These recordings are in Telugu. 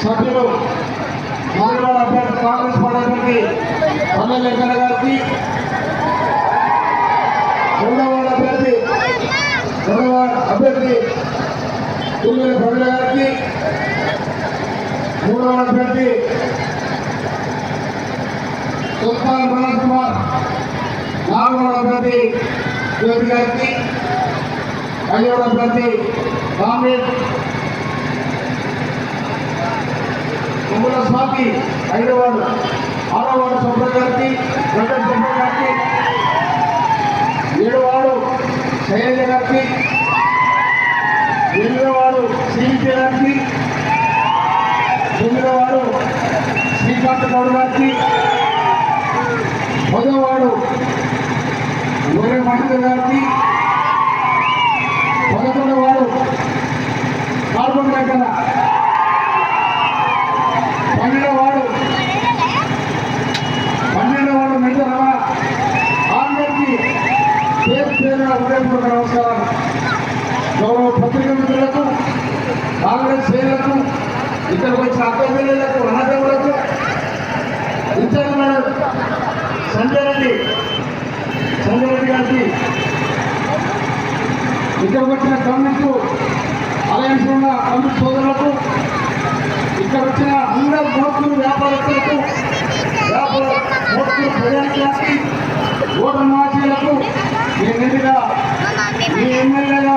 సభ్యులు మంగళవాడ అభ్యర్థి కాంగ్రెస్ పార్టీ పల్లె గారికి, రెండవ అభ్యర్థి తుమ్మిల ప్రజల గారికి, మూడవ అభ్యర్థి సుల్తాన్ మనోజ్ కుమార్, నాలుగవ అభ్యర్థి జ్యోతి గారికి, ఐదవ అభ్యర్థి కామ్రేడ్ తుమ్మల స్వామి, ఐదవ ఆరవ వార్డు సుబ్ర గారికి, వెంకట సుబ్ర గారికి, ఏడవ వార్డు శైలజ గారికి, ఎనిమిదవ వార్డు శ్రీవిద్య గారికి, తొమ్మిదవ వార్డు శ్రీకాంత్ గౌడ్ గారికి, 10వ వార్డు గొర్రె మహేంద్ర గారికి, 11వ వార్డు కార్బన్ వెంకన్న, 12వ వార్డు మెంట రమణ. అందరికీ పేరున ఉదయపూర్వక నమస్కారాలు. గౌరవ పత్రికా మిత్రులకు, కాంగ్రెస్ శ్రేణులకు, ఇక్కడికి వచ్చిన అక్కలకు, అన్నదమ్ములకు, ఇన్ఛార్జ్ సంజయ్ రెడ్డి గారికి, ఇక్కడికి వచ్చిన కమ్యూనిస్టు అలయన్స్ ఉన్న కమ్యూనిస్ట్ సోదరులకు, ఇక్కడ వచ్చిన అందరు మోత్కూరు వ్యాపారస్తులకు, మోత్కూరు ప్రజానికి, ఓటర్ మహాశయులకు, నేనుగా మీ ఎమ్మెల్యేగా,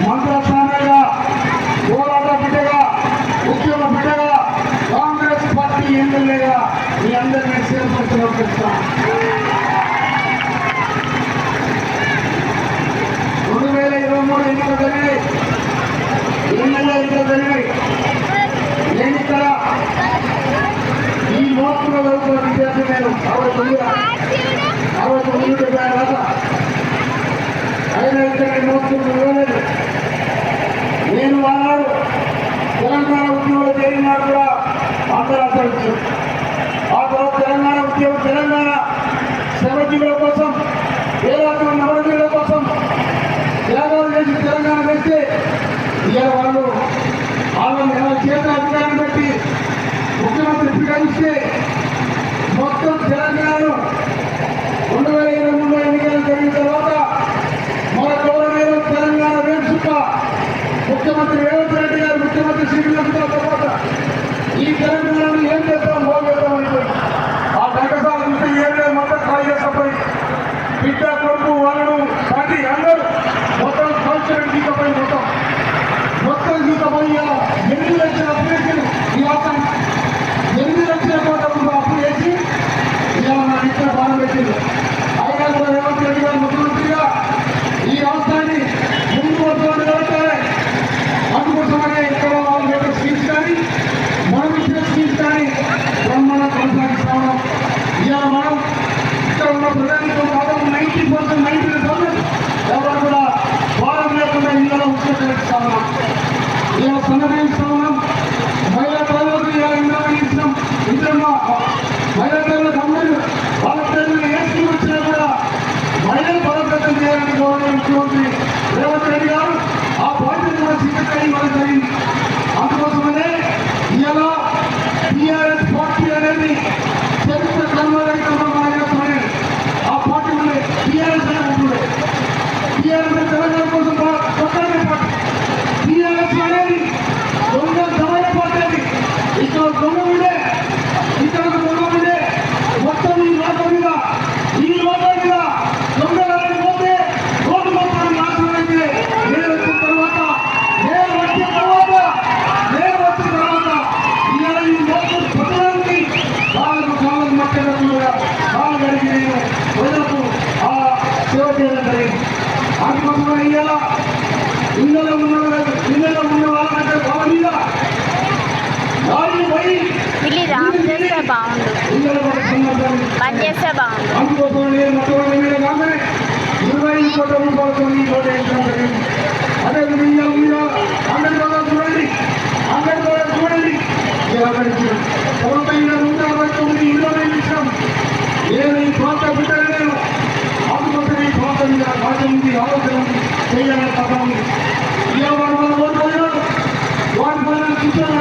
మంత్రుల స్థానంగా, పోరాట బిడ్డగా, ఉద్యమ బిడ్డగా, కాంగ్రెస్ పార్టీ ఎమ్మెల్యేగా మీ అందరినీ చేరుకుంటున్నాను. 2023 ఎన్నికలు జరిగాయి, ఎమ్మెల్యే ఎన్నికలు జరిగాయి. నేను ఇక్కడ ఈ మోత్తులో చదువుతున్న విద్యార్థి నేను 69 చెప్పాను రాత. అయినా ఇక్కడ మోత్తులు ఇవ్వలేదు. నేను ఆనాడు తెలంగాణ ఉద్యమంలో చేరినాడు కూడా ఆంధ్రరాష్ట్రం. ఆ తర్వాత తెలంగాణ ఉద్యమం, తెలంగాణ శ్రమజీవుల కోసం, వేలాది నవరజీవుల కోసం త్యాగాలు చేసి తెలంగాణ వేస్తే ఇవాళ వాళ్ళని చేత అధికారం పెట్టి ముఖ్యమంత్రి స్వీకరిస్తే మొత్తం తెలంగాణను 2023 ఎన్నికలు జరిగిన తర్వాత మన గౌరవ తెలంగాణ వేసుక ముఖ్యమంత్రి రేవంత్ రెడ్డి గారు ముఖ్యమంత్రి శ్రీనివాసరావు తర్వాత ఈ తెలంగాణను ఏం చేస్తాం, బాగేద్దాం అయిపోయింది. ఆ ఘటసాలు చూస్తే ఏళ్ళే మొత్తం ఖాళీ చేసపోయి బిడ్డ కొడుకు వాళ్ళు పార్టీ అందరూ మొత్తం కల్చరల్ తీసుకుపోయి మొత్తం తీసుకుపోయి 8 లక్షల అప్పు వేసి ఈ రాష్ట్రం 8 లక్షల కోట్ల అప్పు వేసి ఇలా నా ఇచ్చిన బాధ పెట్టింది. అయినా కూడా రేవంత్ రెడ్డి గారు ముఖ్యమంత్రిగా ఈ రాష్ట్రాన్ని ముందు వస్తుంది కలుగుతారే. అందుకోసమనే ఇక్కడ వాళ్ళు పెట్టిన స్కీమ్స్ కానీ, మనం ఇచ్చిన స్కీమ్స్ కానీ బ్రహ్మాండంగా కొనసాగిస్తా ఉన్నాం. ఇవాళ మనం ఇక్కడ ఉన్న ప్రజానికి దాదాపు 90% ఎవరు కూడా వారం లేకుండా ఇళ్ళలో ఉచిత ఉన్నాం. ఇలా సన్నగిస్తా ఉన్నాం. మహిళా ప్రజలకు ఇలా ఇంద్రాన్ని ఇచ్చినాం. ఇంద్రమ్మ మహిళా ప్రజలకు అందరూ వాళ్ళ ప్రజలు ఏ స్కీమ్ వచ్చినా కూడా మహిళలు బలోపేతం చేయాలని గౌరవ ముఖ్యమంత్రి రేవంత్ రెడ్డి గారు ఆ బాధ్యత కూడా స్వీకరించి ఇవ్వడం జరిగింది. అందుకోసమనే ఇలా టీఆర్ఎస్ పార్టీ అనేది చరిత్ర కన్వరైతంలో మారేస్తున్నాయి. ఆ పార్టీ టీఆర్ఎస్ ఉంటుంది. టీఆర్ఎస్ తెలంగాణ కోసం కొట్టాలి పార్టీ. టీఆర్ఎస్ అనేది దొంగ దమయ పార్టీ. ఇక్కడ దొంగ ఉండే, ఇక్కడ దొంగ ఉండే, మొత్తం ఈ రోడ్ల మీద దొంగలని పోతే రోడ్డు మొత్తం నాశనం అయితే నేను వచ్చిన తర్వాత ఇలా ఈ మొత్తం ప్రజలకి కాలం మట్టగా కాలం గడిగి నేను ప్రజలకు ఆ సేవ చేయడం జరిగింది. అందుకోసం ఇవాళ ఇళ్ళలో ఉన్న వాళ్ళకంటే బాగుంది అందుకోసం నేను మొత్తం మీద కాగానే 25 కోట్ల రూపాయలతో ఈ రోడ్డు వేయించడం జరిగింది. అదేవిధంగా అంబేద్కర్ చూడండి, ఇలా గడిచిన 159 ఇళ్ళు ఇచ్చాం. నేను ఈ ప్రాంత బిడ్డలు నేను అందుకోసం ఈ ప్రాంతం మీద బాధ్యత ఉంది, ఆలోచన ఉంది, చేయాలని తప్ప ఉంది. వాడి పనులు కూర్చోరు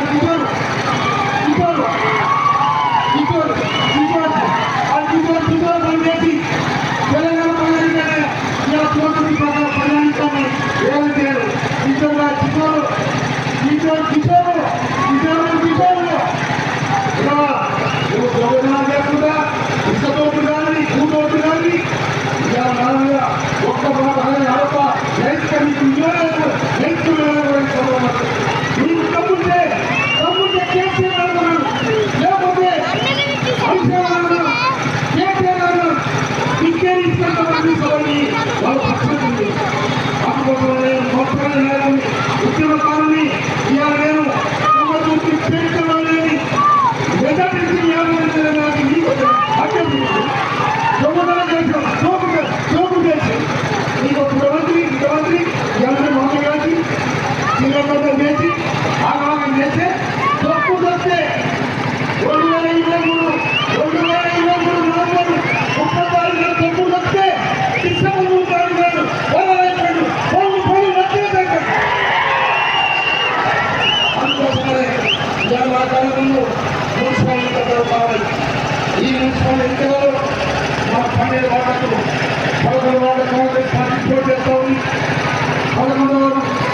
మున్సిపల్ ఎన్నికలలో మన 12 వార్డులకు 11 వార్డు కాంగ్రెస్ పార్టీ పోటీ చేస్తా ఉంది. 11వ